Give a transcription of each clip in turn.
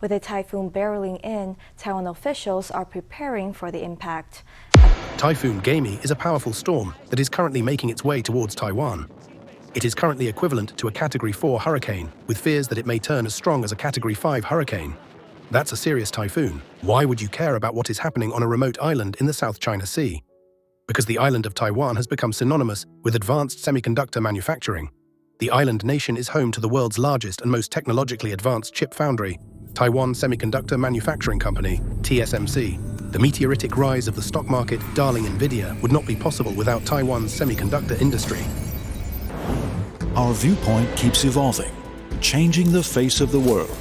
With a typhoon barreling in, Taiwan officials are preparing for the impact. Typhoon Gaemi is a powerful storm that is currently making its way towards Taiwan. It is currently equivalent to a Category 4 hurricane, with fears that it may turn as strong as a Category 5 hurricane. That's a serious typhoon. Why would you care about what is happening on a remote island in the South China Sea? Because the island of Taiwan has become synonymous with advanced semiconductor manufacturing. The island nation is home to the world's largest and most technologically advanced chip foundry, Taiwan Semiconductor Manufacturing Company, TSMC. The meteoritic rise of the stock market darling NVIDIA would not be possible without Taiwan's semiconductor industry. Our viewpoint keeps evolving, changing the face of the world.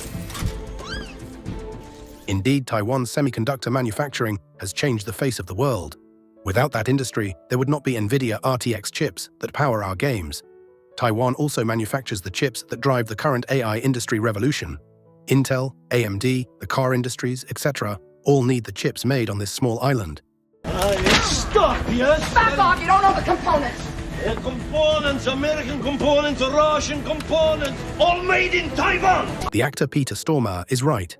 Indeed, Taiwan's semiconductor manufacturing has changed the face of the world. Without that industry, there would not be NVIDIA RTX chips that power our games. Taiwan also manufactures the chips that drive the current AI industry revolution. Intel, AMD, the car industries, etc. all need the chips made on this small island. Stop, yes? Back off, you don't know the components! Components, American components, Russian components, all made in Taiwan! The actor Peter Stormare is right.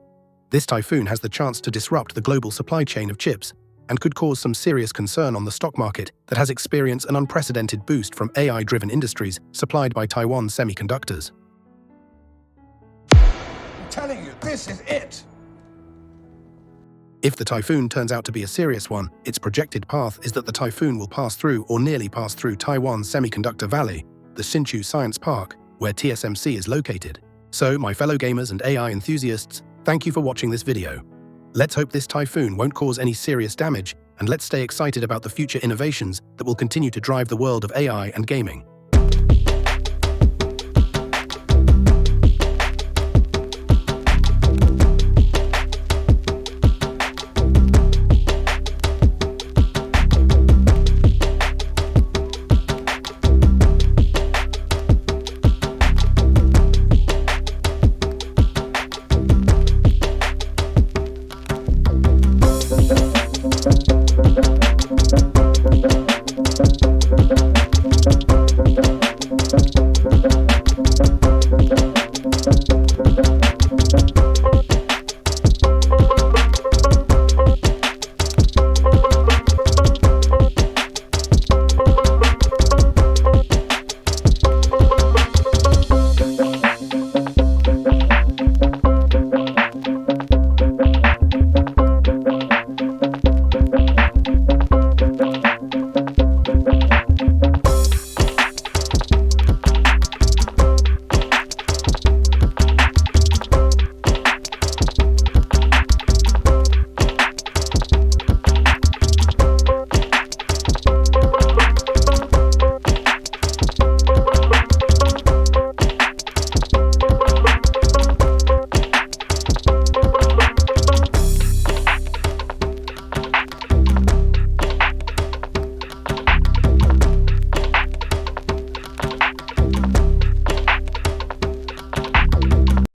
This typhoon has the chance to disrupt the global supply chain of chips and could cause some serious concern on the stock market that has experienced an unprecedented boost from AI-driven industries supplied by Taiwan Semiconductors. I'm telling you, this is it! If the typhoon turns out to be a serious one, its projected path is that the typhoon will pass through or nearly pass through Taiwan's Semiconductor Valley, the Hsinchu Science Park, where TSMC is located. So, my fellow gamers and AI enthusiasts, thank you for watching this video. Let's hope this typhoon won't cause any serious damage, and let's stay excited about the future innovations that will continue to drive the world of AI and gaming.